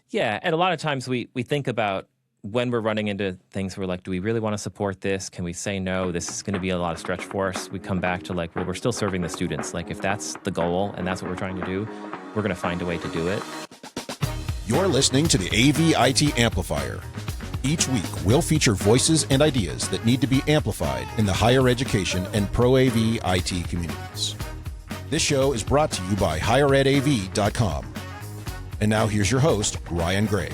Yeah, and a lot of times we think about when we're running into things, we're like, do we really want to support this? Can we say no? This is going to be a lot of stretch for us. We come back to like, well, we're still serving the students. Like, if that's the goal and that's what we're trying to do, we're going to find a way to do it. You're listening to the AV-IT Amplifier. Each week, we'll feature voices and ideas that need to be amplified in the higher education and pro-AV IT communities. This show is brought to you by higheredav.com. And now here's your host, Ryan Gray.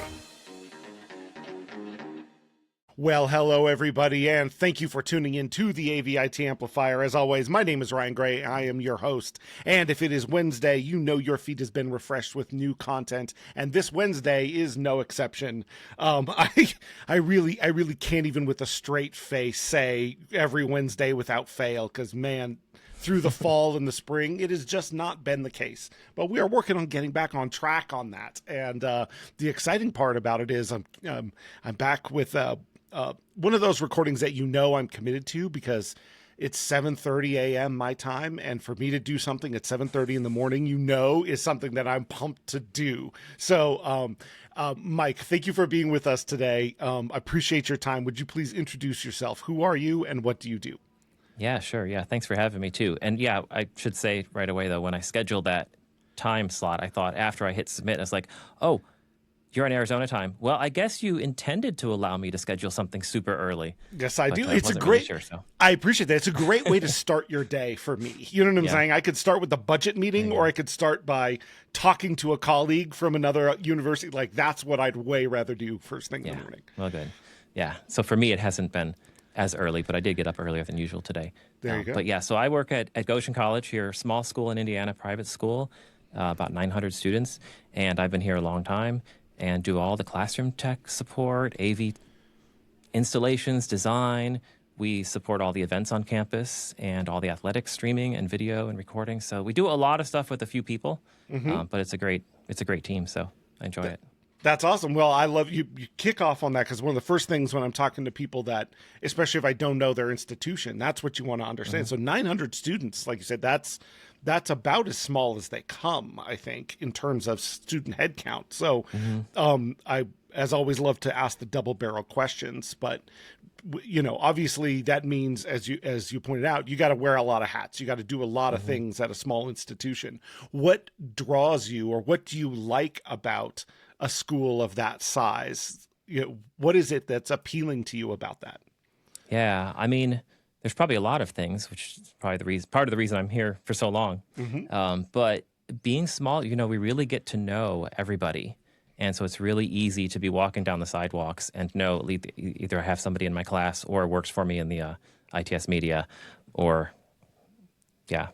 Well, hello, everybody, and thank you for tuning in to the AV-IT Amplifier. As always, my name is Ryan Gray. I am your host, and if it is Wednesday, you know your feed has been refreshed with new content, and this Wednesday is no exception. I really can't even with a straight face say every Wednesday without fail, because, man, through the fall and the spring, it has just not been the case. But we are working on getting back on track on that, and the exciting part about it is I'm back with one of those recordings that I'm committed to because it's 7:30 a.m. my time, and for me to do something at 7:30 in the morning, is something that I'm pumped to do. So, Mike, thank you for being with us today. I appreciate your time. Would you please introduce yourself? Who are you, and what do you do? Yeah, sure. Yeah, thanks for having me too. And yeah, I should say right away though, when I scheduled that time slot, I thought after I hit submit, I was like, oh, you're in Arizona time. Well, I guess you intended to allow me to schedule something super early. Yes, I do. I It's a wasn't great, really sure, so. I appreciate that. It's a great way to start your day for me. You know what I'm saying? I could start with the budget meeting, or I could start by talking to a colleague from another university. Like, that's what I'd way rather do first thing in the morning. Well, good. Yeah. So for me, it hasn't been as early, but I did get up earlier than usual today. There you go. But yeah, so I work at Goshen College here, small school in Indiana, private school, about 900 students, and I've been here a long time and do all the classroom tech support, AV installations, design. We support all the events on campus and all the athletics streaming and video and recording. So we do a lot of stuff with a few people, but it's a great team. So I enjoy it. That's awesome. Well, I love you kick off on that, because one of the first things when I'm talking to people that, especially if I don't know their institution, that's what you want to understand. So 900 students, like you said, that's about as small as they come, I think, in terms of student head count. So I, as always, love to ask the double barrel questions, but obviously that means, as you pointed out, you got to wear a lot of hats. You got to do a lot of things at a small institution. What draws you, or what do you like about a school of that size? What is it that's appealing to you about that? Yeah, I mean, there's probably a lot of things, which is probably part of the reason I'm here for so long. But being small, we really get to know everybody. And so it's really easy to be walking down the sidewalks and know either I have somebody in my class or works for me in the ITS media, or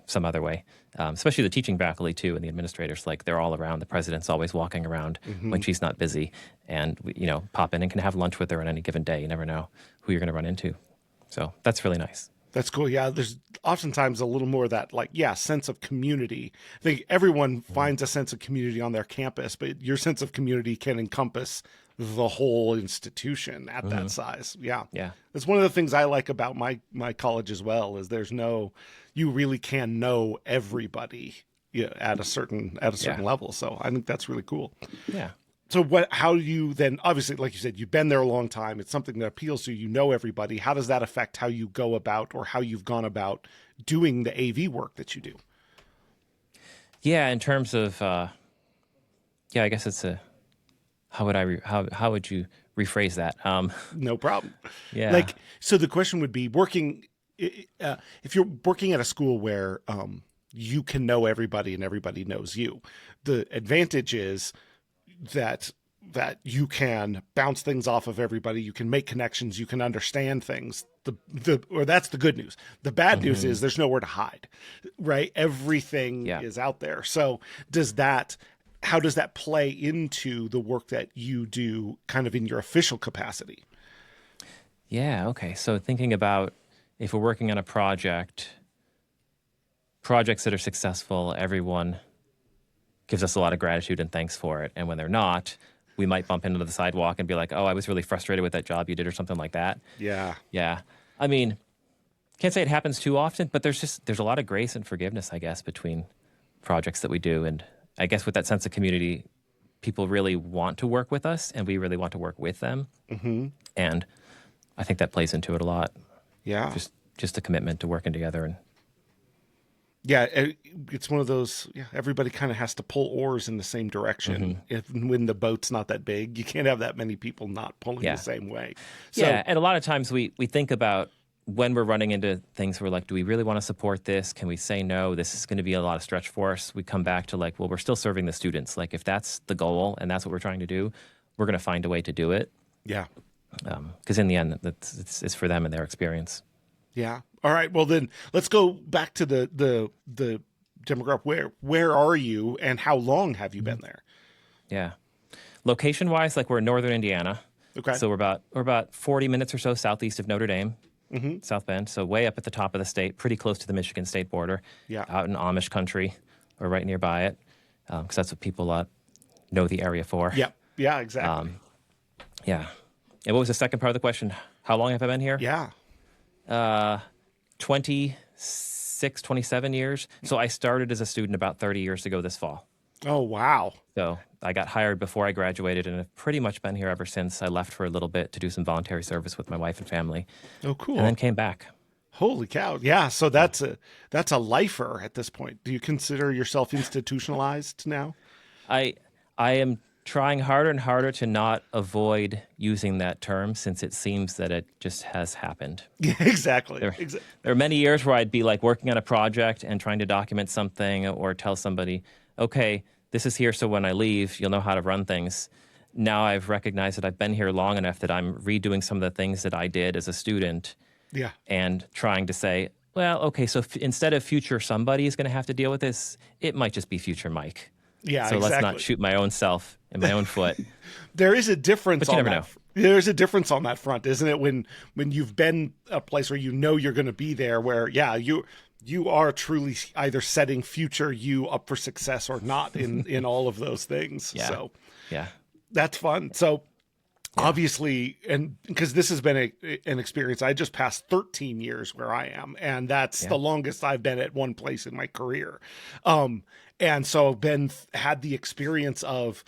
some other way. Especially the teaching faculty too, and the administrators, like they're all around. The president's always walking around when she's not busy, and pop in and can have lunch with her on any given day. You never know who you're going to run into. So that's really nice. That's cool. Yeah, there's oftentimes a little more of that, sense of community. I think everyone finds a sense of community on their campus, but your sense of community can encompass the whole institution at that size. Yeah. That's one of the things I like about my college as well, is you really can know everybody at a certain level. So I think that's really cool. Yeah. So how do you then, obviously, like you said, you've been there a long time. It's something that appeals to you. You know everybody. How does that affect how you go about, or how you've gone about doing the AV work that you do? Yeah, in terms of, I guess it's how would you rephrase that? No problem. Yeah. So the question would be, if you're working at a school where you can know everybody and everybody knows you, the advantage is that you can bounce things off of everybody. You can make connections. You can understand things. Or that's the good news. The bad news is there's nowhere to hide, right? Everything is out there. So how does that play into the work that you do kind of in your official capacity? Yeah. Okay. So thinking about, if we're working on a projects that are successful, everyone gives us a lot of gratitude and thanks for it. And when they're not, we might bump into the sidewalk and be like, oh, I was really frustrated with that job you did, or something like that. Yeah. Yeah. I mean, can't say it happens too often, but there's a lot of grace and forgiveness, I guess, between projects that we do. And I guess with that sense of community, people really want to work with us, and we really want to work with them. And I think that plays into it a lot. Yeah. Just the commitment to working together. And yeah, it's one of those, everybody kind of has to pull oars in the same direction. When the boat's not that big, you can't have that many people not pulling the same way. So, and a lot of times we think about when we're running into things, we're like, do we really want to support this? Can we say no? This is going to be a lot of stretch for us. We come back to like, well, we're still serving the students. Like if that's the goal and that's what we're trying to do, we're going to find a way to do it. Yeah. Because in the end, it's for them and their experience. Yeah. All right. Well, then let's go back to the demographic. Where are you, and how long have you been there? Yeah. Location wise, like we're in northern Indiana. Okay. So we're about 40 minutes or so southeast of Notre Dame, South Bend. So way up at the top of the state, pretty close to the Michigan state border. Yeah. Out in Amish country, or right nearby it, because that's what people know the area for. Yep. Yeah. Exactly. Yeah. And what was the second part of the question? How long have I been here? Yeah. 26, 27 years. So I started as a student about 30 years ago this fall. Oh, wow. So I got hired before I graduated, and have pretty much been here ever since. I left for a little bit to do some voluntary service with my wife and family. Oh, cool. And then came back. Holy cow. Yeah. So that's a lifer at this point. Do you consider yourself institutionalized now? I am trying harder and harder to not avoid using that term, since it seems that it just has happened. Yeah, exactly. There are many years where I'd be like working on a project and trying to document something or tell somebody, okay, this is here so when I leave, you'll know how to run things. Now I've recognized that I've been here long enough that I'm redoing some of the things that I did as a student. Yeah. And trying to say, well, okay, so instead of future somebody is going to have to deal with this, it might just be future Mike. Yeah, so exactly. let's not shoot my own self in my own foot. There is a difference. But you never know. There's a difference on that front, isn't it? When you've been a place where you know you're going to be there, where you are truly either setting future you up for success or not in all of those things. Yeah. So yeah, that's fun. So obviously, and because this has been an experience, I just passed 13 years where I am, and that's the longest I've been at one place in my career. And so had the experience of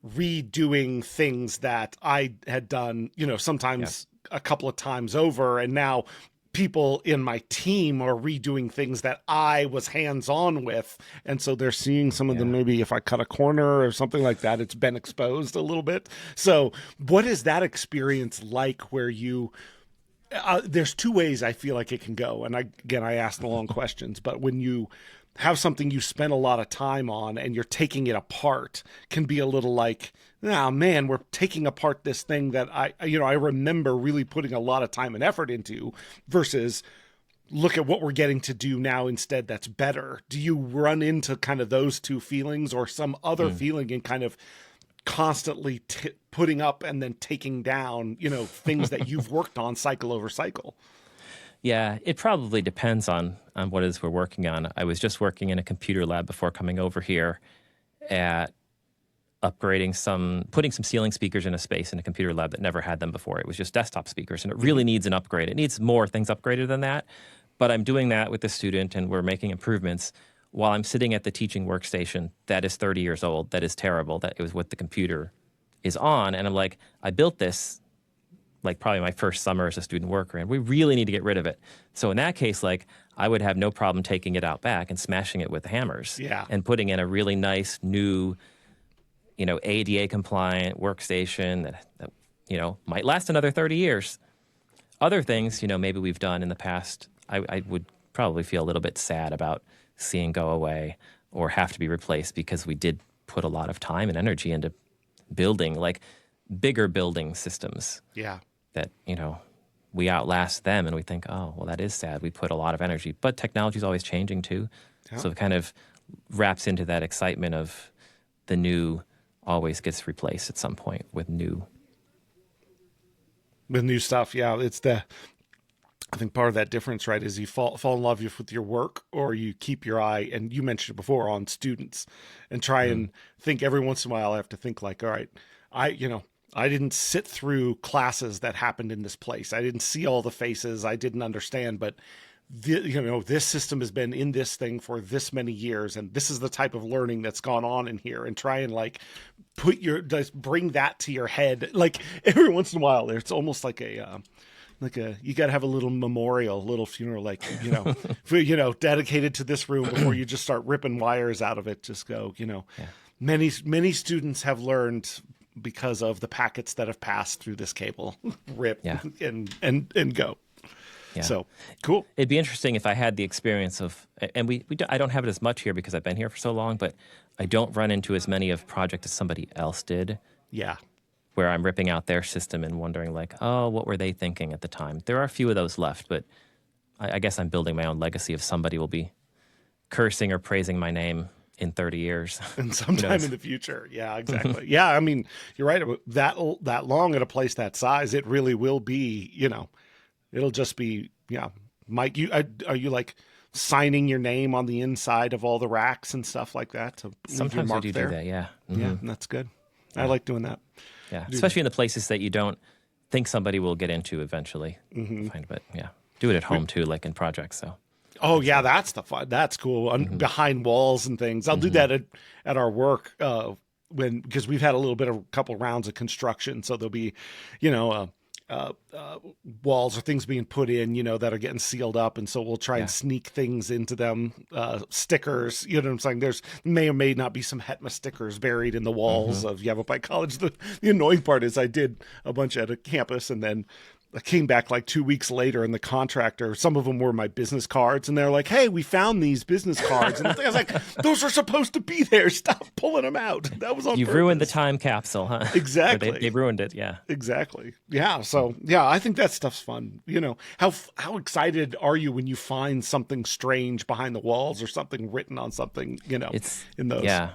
redoing things that I had done, sometimes a couple of times over, and now people in my team are redoing things that I was hands-on with. And so they're seeing some of them, maybe if I cut a corner or something like that, it's been exposed a little bit. So what is that experience like where you, there's two ways I feel like it can go. And I asked the long questions, but when you have something you spend a lot of time on and you're taking it apart, can be a little like, oh man, we're taking apart this thing that I remember really putting a lot of time and effort into, versus look at what we're getting to do now instead that's better. Do you run into kind of those two feelings, or some other feeling in kind of constantly putting up and then taking down, things that you've worked on cycle over cycle? Yeah, it probably depends on what it is we're working on. I was just working in a computer lab before coming over here at putting some ceiling speakers in a space in a computer lab that never had them before. It was just desktop speakers, and it really needs an upgrade. It needs more things upgraded than that. But I'm doing that with the student, and we're making improvements while I'm sitting at the teaching workstation that is 30 years old, that is terrible, that it was what the computer is on. And I'm like, I built this like probably my first summer as a student worker, and we really need to get rid of it. So in that case, like I would have no problem taking it out back and smashing it with hammers and putting in a really nice new, ADA compliant workstation that might last another 30 years. Other things, maybe we've done in the past, I would probably feel a little bit sad about seeing go away or have to be replaced, because we did put a lot of time and energy into building like bigger building systems. Yeah. That, we outlast them, and we think, oh, well, that is sad. We put a lot of energy, but technology is always changing too. Yeah. So it kind of wraps into that excitement of the new always gets replaced at some point with new stuff. Yeah. I think part of that difference, right, is you fall in love with your work, or you keep your eye, and you mentioned it before, on students, and try and think every once in a while. I have to think like, all right, I didn't sit through classes that happened in this place. I didn't see all the faces. I didn't understand, but this system has been in this thing for this many years, and this is the type of learning that's gone on in here, and try and like just bring that to your head. Like every once in a while, it's almost like you got to have a little memorial, a little funeral, like, dedicated to this room before you just start ripping wires out of it. Just go, many students have learned because of the packets that have passed through this cable. Rip and go. Yeah. So cool. It'd be interesting if I had the experience of, and I don't have it as much here because I've been here for so long, but I don't run into as many of projects as somebody else did. Yeah. Where I'm ripping out their system and wondering like, oh, what were they thinking at the time? There are a few of those left, but I guess I'm building my own legacy of somebody will be cursing or praising my name in 30 years. And sometime in the future. Yeah, exactly. Yeah, I mean, you're right. That long at a place that size, it really will be, it'll just be, Mike, are you like signing your name on the inside of all the racks and stuff like that? To Sometimes I do that, yeah. Mm-hmm. Yeah, that's good. I like doing that. Yeah, especially in the places that you don't think somebody will get into eventually. But do it at home too, like in projects. So. Oh yeah, that's the fun. That's cool. Behind walls and things. I'll do that at our work because we've had a couple rounds of construction. So there'll be, walls or things being put in, that are getting sealed up. And so we'll try and sneak things into them, stickers, you know what I'm saying? There's may or may not be some Hetma stickers buried in the walls of Yavapai College. The annoying part is I did a bunch at a campus, and then I came back like 2 weeks later, and the contractor, some of them were my business cards, and they're like, hey, we found these business cards. And I was like, those are supposed to be there. Stop pulling them out. That was on You've purpose. Ruined the time capsule, huh? Exactly. They ruined it, yeah. Exactly. Yeah. So, yeah, I think that stuff's fun. How excited are you when you find something strange behind the walls or something written on something, It's, in those? Yeah.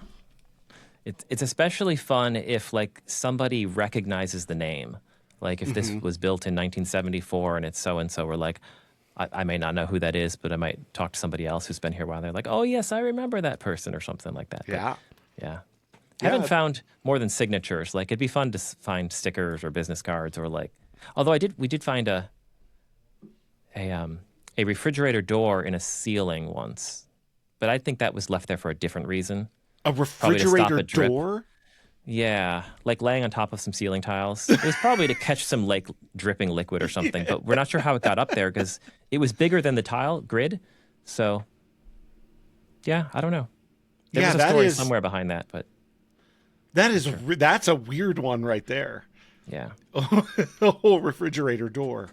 It's especially fun if, like, somebody recognizes the name. Like if this was built in 1974 and it's so-and-so, we're like, I may not know who that is, but I might talk to somebody else who's been here a while. They're like, oh, yes, I remember that person or something like that. Yeah. But, haven't found more than signatures. Like it'd be fun to find stickers or business cards or like, although we did find a refrigerator door in a ceiling once, but I think that was left there for a different reason. A refrigerator drip. door? Yeah, like laying on top of some ceiling tiles. It was probably to catch some like dripping liquid or something, but we're not sure how it got up there because it was bigger than the tile grid. So, yeah, I don't know. There was a story somewhere behind that, but that's a weird one right there. Yeah, a whole refrigerator door.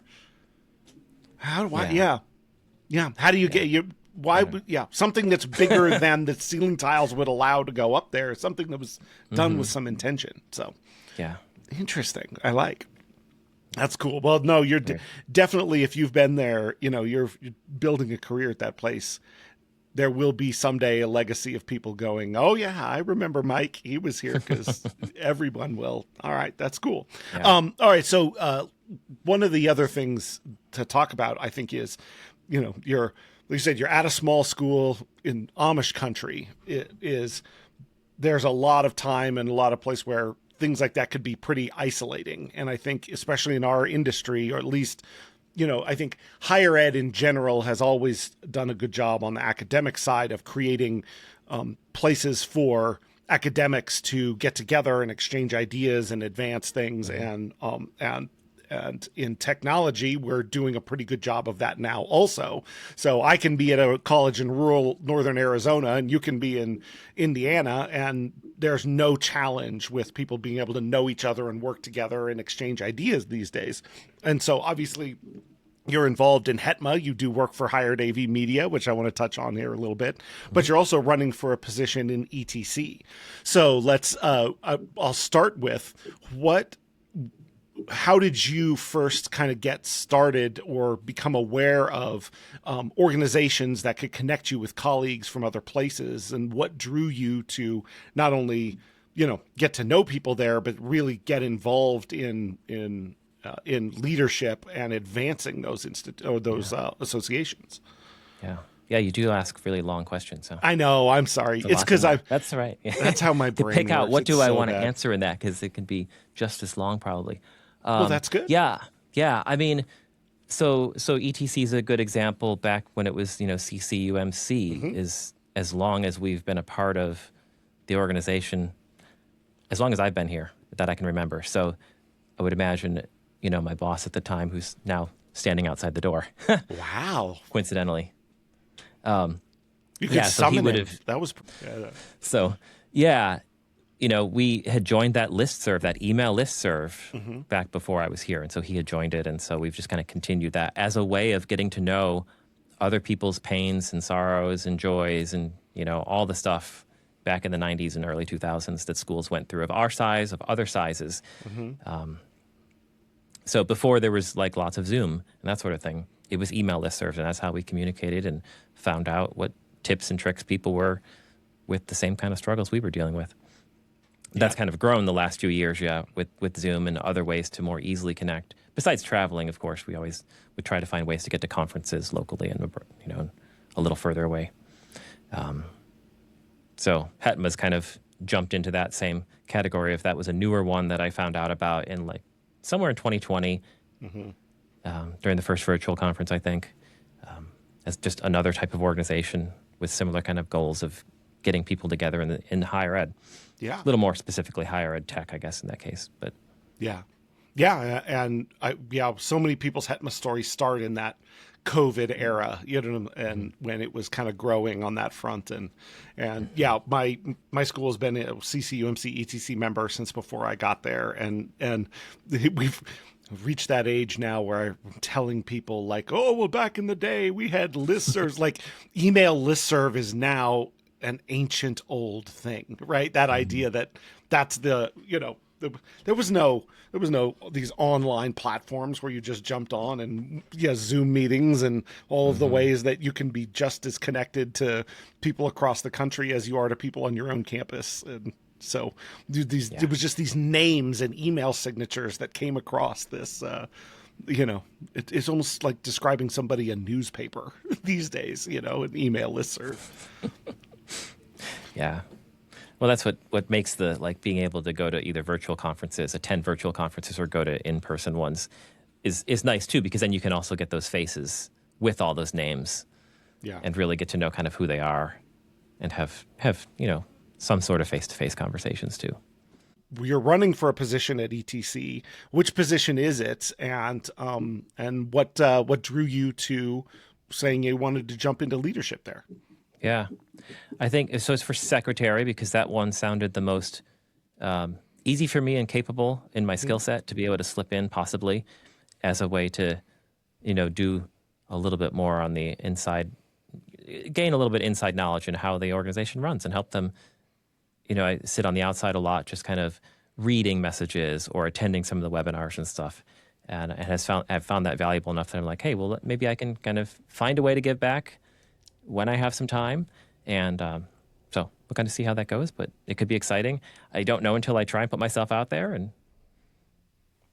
How do I? Yeah. How do you get you? Why? Yeah, something that's bigger than the ceiling tiles would allow to go up there. Something that was done with some intention. So, yeah, interesting. I like. That's cool. Well, no, you're definitely, if you've been there, you're building a career at that place. There will be someday a legacy of people going, oh yeah, I remember Mike. He was here, because everyone will. All right, that's cool. Yeah. All right, so one of the other things to talk about, I think, is, like you said, you're at a small school in Amish country. There's a lot of time and a lot of place where things like that could be pretty isolating. And I think, especially in our industry, or at least, I think higher ed in general has always done a good job on the academic side of creating places for academics to get together and exchange ideas and advance things. And in technology, we're doing a pretty good job of that now also. So I can be at a college in rural northern Arizona, and you can be in Indiana, and there's no challenge with people being able to know each other and work together and exchange ideas these days. And so obviously you're involved in Hetma. You do work for Hired AV Media, which I want to touch on here a little bit, but you're also running for a position in ETC. So let's, I'll start with how did you first kind of get started or become aware of organizations that could connect you with colleagues from other places, and what drew you to not only, get to know people there, but really get involved in leadership and advancing those associations? Yeah, you do ask really long questions. So. I know. I'm sorry. It's because That's right. That's how my brain to pick out works. what do It's I so want to bad. answer in that, because it can be just as long probably. Well, that's good. Yeah. I mean, So ETC is a good example. Back when it was, CCUMC, is as long as we've been a part of the organization, as long as I've been here that I can remember. So I would imagine, my boss at the time, who's now standing outside the door. Wow. Coincidentally. You could summon him. That was... So, yeah, we had joined that listserv, that email listserv back before I was here. And so he had joined it. And so we've just kind of continued that as a way of getting to know other people's pains and sorrows and joys and, all the stuff back in the 90s and early 2000s that schools went through of our size, of other sizes. So before there was like lots of Zoom and that sort of thing, it was email listservs, and that's how we communicated and found out what tips and tricks people were with the same kind of struggles we were dealing with. That's kind of grown the last few years, with Zoom and other ways to more easily connect. Besides traveling, of course, we try to find ways to get to conferences locally and, a little further away. So HETMA's kind of jumped into that same category. If that was a newer one that I found out about in somewhere in 2020, during the first virtual conference, I think, as just another type of organization with similar kind of goals of getting people together in higher ed. Yeah. A little more specifically higher ed tech, I guess, in that case. But yeah. Yeah. And so many people's HETMA stories start in that COVID era, and when it was kind of growing on that front. And yeah, my school has been a CCUMC ETC member since before I got there. And we've reached that age now where I'm telling people back in the day we had listservs. Email listserv is now an ancient old thing, right? That idea that's there was no these online platforms where you just jumped on and Zoom meetings and all of the ways that you can be just as connected to people across the country as you are to people on your own campus. And so it was just these names and email signatures that came across this, it's almost like describing somebody a newspaper these days, an email listserv. Yeah. Well, that's what makes being able to go to either virtual conferences, attend virtual conferences, or go to in-person ones is nice too, because then you can also get those faces with all those names, and really get to know kind of who they are, and have some sort of face-to-face conversations too. You're running for a position at ETC. Which position is it, and what drew you to saying you wanted to jump into leadership there? Yeah, I think so. It's for secretary, because that one sounded the most easy for me and capable in my skill set to be able to slip in, possibly as a way to, do a little bit more on the inside, gain a little bit inside knowledge in how the organization runs and help them. I sit on the outside a lot, just kind of reading messages or attending some of the webinars and stuff, and I've found that valuable enough that I'm like, hey, well, maybe I can kind of find a way to give back when I have some time. And so we'll kind of see how that goes, but it could be exciting. I don't know until I try and put myself out there and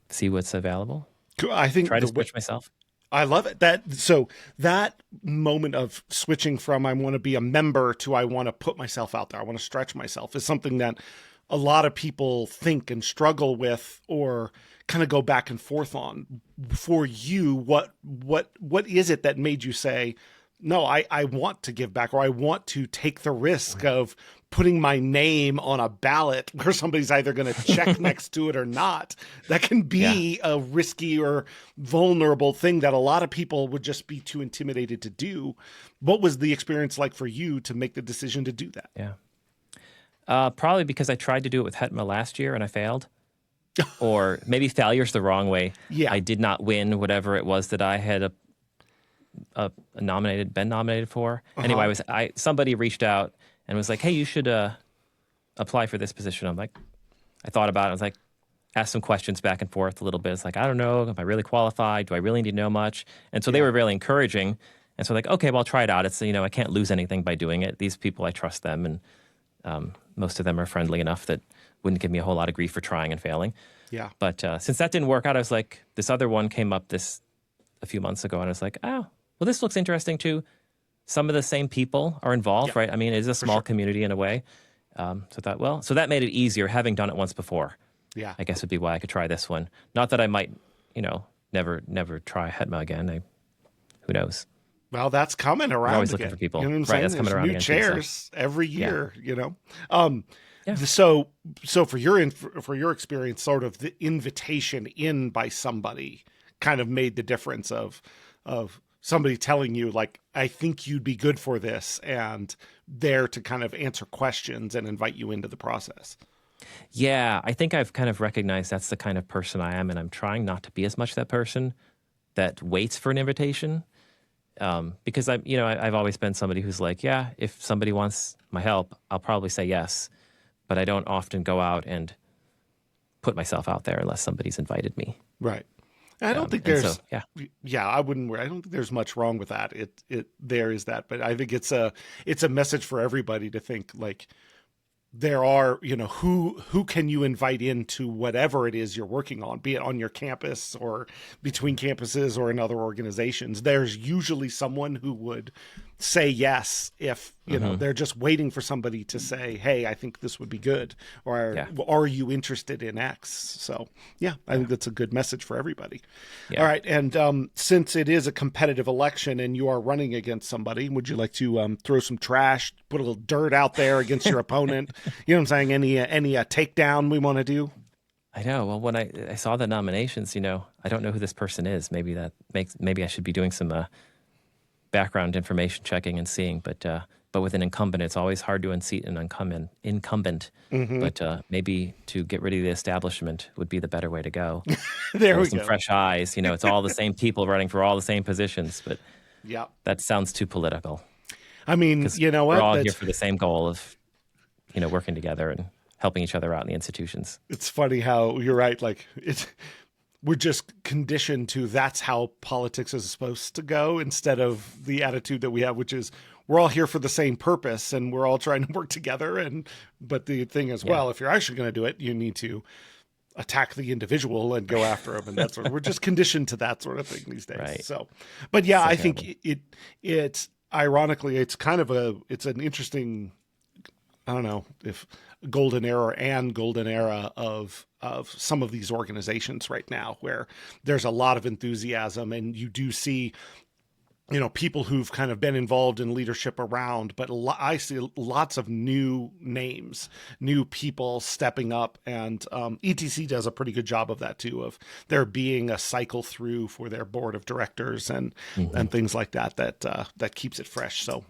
see what's available. I think try to switch myself. I love it. That moment of switching from I want to be a member to I want to put myself out there, I want to stretch myself, is something that a lot of people think and struggle with, or kind of go back and forth on. For you, what is it that made you say, no, I want to give back, or I want to take the risk of putting my name on a ballot where somebody's either going to check next to it or not? That can be a risky or vulnerable thing that a lot of people would just be too intimidated to do. What was the experience like for you to make the decision to do that? Yeah. Probably because I tried to do it with HETMA last year and I failed. Or maybe failure's the wrong way. Yeah. I did not win whatever it was that I had been nominated for. Anyway, somebody reached out and was like, hey, you should apply for this position. I thought about it. I was like, asked some questions back and forth a little bit. It's like, I don't know, am I really qualified? Do I really need to know much? And so they were really encouraging. And so okay, well, I'll try it out. It's, I can't lose anything by doing it. These people, I trust them. And most of them are friendly enough that wouldn't give me a whole lot of grief for trying and failing. Yeah. But since that didn't work out, I was like, this other one came up a few months ago, and I was like, oh, well, this looks interesting too. Some of the same people are involved, right? I mean, it is a small community in a way. So I thought, so that made it easier, having done it once before. Yeah, I guess would be why I could try this one. Not that I might, never try HETMA again. Who knows? Well, that's coming around. We're always again. looking for people. You know what I'm Right, saying? that's coming There's around new again too, so. chairs every year. Yeah. So for your experience, sort of the invitation in by somebody kind of made the difference of somebody telling you, like, I think you'd be good for this, and there to kind of answer questions and invite you into the process. Yeah, I think I've kind of recognized that's the kind of person I am, and I'm trying not to be as much that person that waits for an invitation. Because I've always been somebody who's like, yeah, if somebody wants my help, I'll probably say yes, but I don't often go out and put myself out there unless somebody's invited me. Right. I don't think there's, I wouldn't worry. I don't think there's much wrong with that. There is that, but I think it's a message for everybody to think, like, there are, who can you invite into whatever it is you're working on, be it on your campus or between campuses or in other organizations. There's usually someone who would say yes if, they're just waiting for somebody to say, hey, I think this would be good, or are you interested in X? So, I think that's a good message for everybody. Yeah. All right. And since it is a competitive election and you are running against somebody, would you like to throw some trash, put a little dirt out there against your opponent? You know what I'm saying? Any takedown we want to do? I know. Well, when I saw the nominations, I don't know who this person is. Maybe I should be doing some background information checking and seeing, but with an incumbent, it's always hard to unseat an incumbent. Mm-hmm. But maybe to get rid of the establishment would be the better way to go. There we go. Some fresh eyes. It's all the same people running for all the same positions, but that sounds too political. I mean, you know what? We're all here for the same goal of, working together and helping each other out in the institutions. It's funny how you're right. Like, we're just conditioned to that's how politics is supposed to go, instead of the attitude that we have, which is we're all here for the same purpose and we're all trying to work together. But the thing is, well, if you're actually going to do it, you need to attack the individial and go after them. And that's we're just conditioned to that sort of thing these days. Right. So, but yeah, I think it's ironically, it's kind of it's an interesting, I don't know if golden era of some of these organizations right now, where there's a lot of enthusiasm, and you do see, people who've kind of been involved in leadership around, but I see lots of new names, new people stepping up, and ETC does a pretty good job of that too, of there being a cycle through for their board of directors and things like that that keeps it fresh. So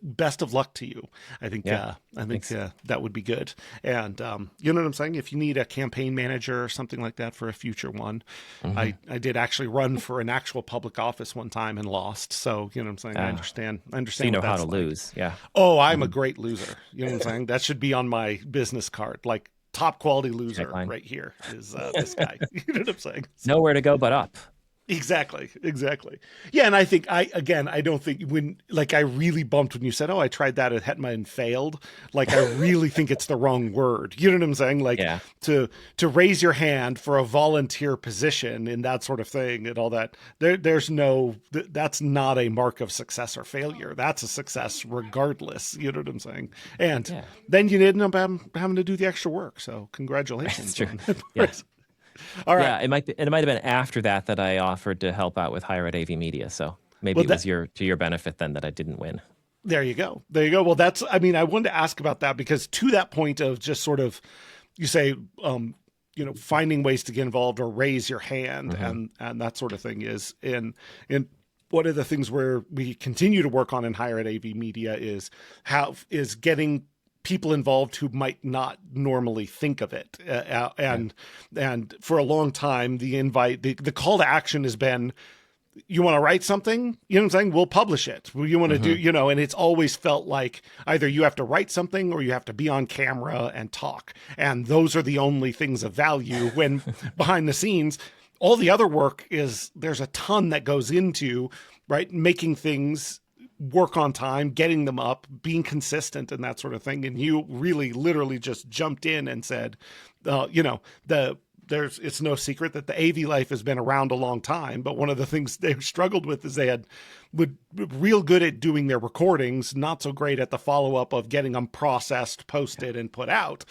best of luck to you. I think that would be good. And you know what I'm saying? If you need a campaign manager or something like that for a future one, I did actually run for an actual public office one time and lost. So, you know what I'm saying? I understand. So you know how to lose. Yeah. Oh, I'm a great loser. You know what I'm saying? That should be on my business card. Like, top quality loser right here is this guy. You know what I'm saying? So, nowhere to go but up. Exactly. Yeah, and I think I don't think I really bumped when you said, "Oh, I tried that at HETMA and failed." Like, I really think it's the wrong word. You know what I'm saying? Like, to raise your hand for a volunteer position and that sort of thing and all that. There's no, that's not a mark of success or failure. That's a success regardless. You know what I'm saying? And then you end up having to do the extra work. So congratulations. That's true. Yes. All right. Yeah, it might have been after that I offered to help out with Higher Ed AV Media. So maybe it was to your benefit then that I didn't win. There you go. Well, I wanted to ask about that, because to that point of just sort of, you say, finding ways to get involved or raise your hand and that sort of thing is in one of the things where we continue to work on in Higher Ed AV Media is getting people involved who might not normally think of it. And for a long time, the call to action has been, you want to write something? You know what I'm saying? We'll publish it. You want to do, and it's always felt like either you have to write something or you have to be on camera and talk. And those are the only things of value, when behind the scenes, all the other work there's a ton that goes into, right, making things work on time, getting them up, being consistent and that sort of thing. And you really literally just jumped in and said, it's no secret that the AV life has been around a long time, but one of the things they struggled with is they would real good at doing their recordings, not so great at the follow-up of getting them processed, posted, and put out.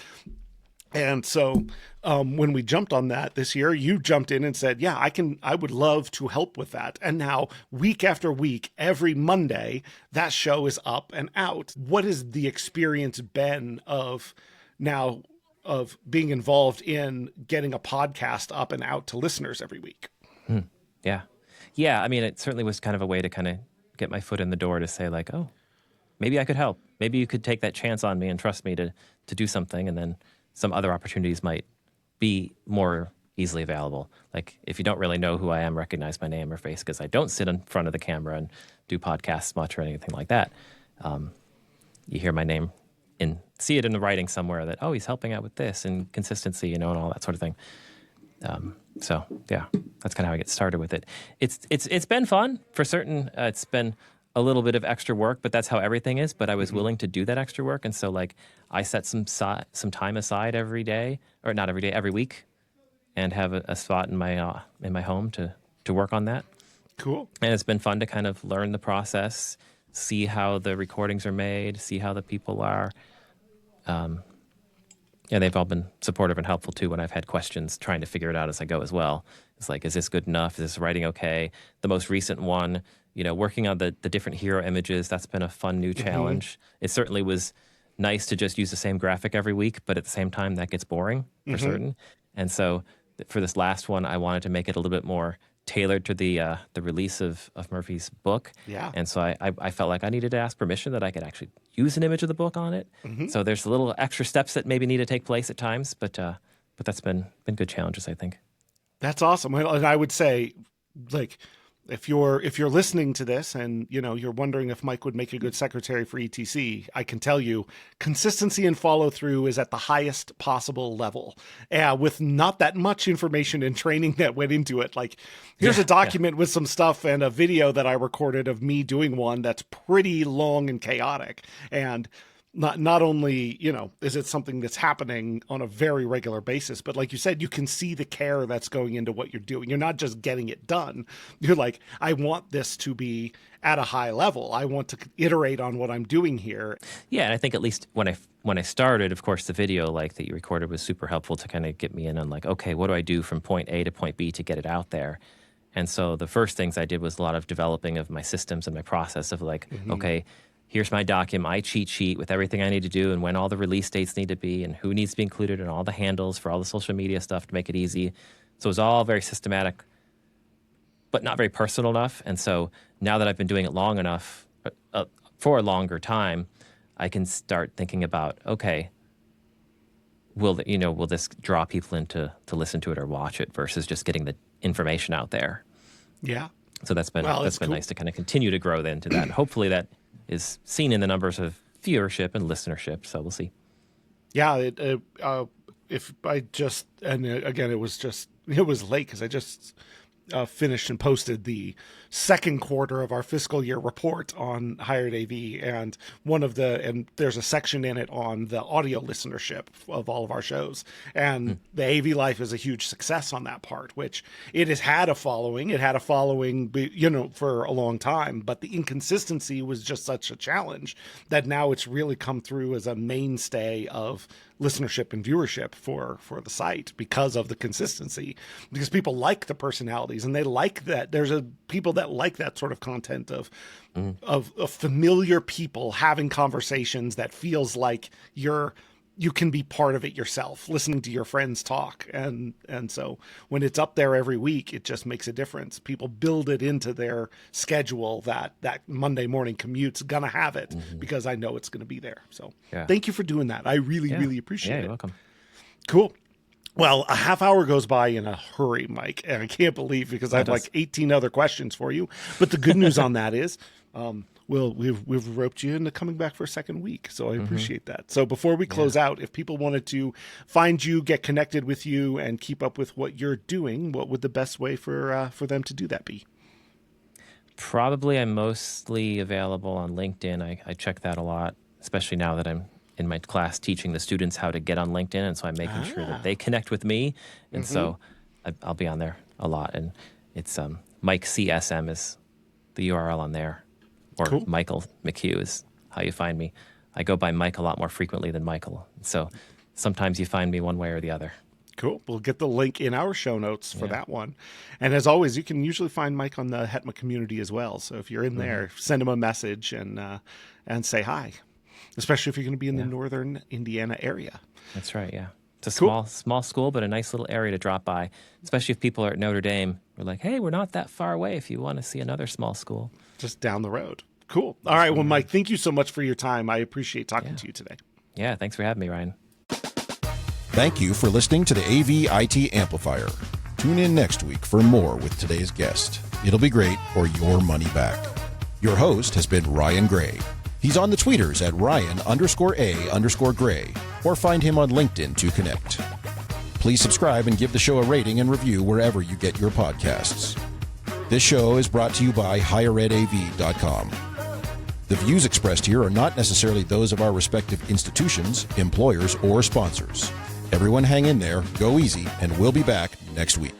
And so when we jumped on that this year, you jumped in and said, yeah, I would love to help with that. And now week after week, every Monday, that show is up and out. What has the experience been of being involved in getting a podcast up and out to listeners every week? Yeah. Yeah. I mean, it certainly was kind of a way to kind of get my foot in the door to say like, oh, maybe I could help. Maybe you could take that chance on me and trust me to do something. And then some other opportunities might be more easily available. Like if you don't really know who I am, recognize my name or face, because I don't sit in front of the camera and do podcasts much or anything like that. You hear my name and see it in the writing somewhere that, oh, he's helping out with this and consistency, and all that sort of thing. So yeah, that's kind of how I get started with it. It's been fun for certain. It's been a little bit of extra work, but that's how everything is. But I was willing to do that extra work, and so like I set some time aside every day, or not every day, every week, and have a spot in my home to work on that. Cool. And it's been fun to kind of learn the process, see how the recordings are made, see how the people are. Yeah, they've all been supportive and helpful too when I've had questions, trying to figure it out as I go as well. It's like, is this good enough? Is this writing okay? The most recent one, working on the different hero images, that's been a fun new challenge. It certainly was nice to just use the same graphic every week, but at the same time, that gets boring for certain. And so for this last one, I wanted to make it a little bit more tailored to the release of Murphy's book. Yeah. And so I felt like I needed to ask permission that I could actually use an image of the book on it. So there's a little extra steps that maybe need to take place at times, but that's been good challenges, I think. That's awesome. And I would say, like, if you're listening to this and you're wondering if Mike would make a good secretary for ETC, I can tell you consistency and follow through is at the highest possible level, with not that much information and training that went into it. Like, here's a document with some stuff and a video that I recorded of me doing one that's pretty long and chaotic. And not only, is it something that's happening on a very regular basis, but like you said, you can see the care that's going into what you're doing. You're not just getting it done. You're like, I want this to be at a high level. I want to iterate on what I'm doing here. Yeah, and I think at least when I started, of course, the video that you recorded was super helpful to kind of get me in on like, okay, what do I do from point A to point B to get it out there? And so the first things I did was a lot of developing of my systems and my process of like, okay, here's my document, my cheat sheet with everything I need to do and when all the release dates need to be and who needs to be included and all the handles for all the social media stuff to make it easy. So it was all very systematic, but not very personal enough. And so now that I've been doing it long enough, for a longer time, I can start thinking about, okay, will this draw people in to listen to it or watch it versus just getting the information out there? Yeah. So that's been cool. Nice to kind of continue to grow into that. And hopefully that is seen in the numbers of viewership and listenership. So we'll see. Yeah. Again, it was late because I just finished and posted the second quarter of our fiscal year report on Hired AV, and there's a section in it on the audio listenership of all of our shows, and the AV Life is a huge success on that part, which it has had a following. It had a following, for a long time, but the inconsistency was just such a challenge that now it's really come through as a mainstay of listenership and viewership for the site because of the consistency, because people like the personalities and they like that. There's people that like that sort of content of familiar people having conversations that feels like you can be part of it yourself, listening to your friends talk. And so when it's up there every week, it just makes a difference. People build it into their schedule that Monday morning commute's going to have it because I know it's going to be there. So Thank you for doing that. I really appreciate it. You're welcome. Cool. Well, a half hour goes by in a hurry, Mike, and I can't believe because I have like 18 other questions for you. But the good news on that is, we've roped you into coming back for a second week, so I appreciate that. So before we close out, if people wanted to find you, get connected with you, and keep up with what you're doing, what would the best way for them to do that be? Probably I'm mostly available on LinkedIn. I check that a lot, especially now that I'm in my class teaching the students how to get on LinkedIn, and so I'm making sure that they connect with me, and so I'll be on there a lot. And it's Mike CSM is the URL on there, or cool. Michael McHugh is how you find me. I go by Mike a lot more frequently than Michael, so sometimes you find me one way or the other. Cool. We'll get the link in our show notes for that one. And as always, you can usually find Mike on the Hetma community as well. So if you're in there, send him a message and say hi, especially if you're going to be in the northern Indiana area. That's right, yeah. It's a small school, but a nice little area to drop by, especially if people are at Notre Dame. We're like, hey, we're not that far away if you want to see another small school. Just down the road. Cool. All right. Well, Mike, thank you so much for your time. I appreciate talking to you today. Yeah, thanks for having me, Ryan. Thank you for listening to the AV-IT Amplifier. Tune in next week for more with today's guest. It'll be great or your money back. Your host has been Ryan Gray. He's on the tweeters at Ryan_A_Gray, or find him on LinkedIn to connect. Please subscribe and give the show a rating and review wherever you get your podcasts. This show is brought to you by HigherEdAV.com. The views expressed here are not necessarily those of our respective institutions, employers, or sponsors. Everyone hang in there, go easy, and we'll be back next week.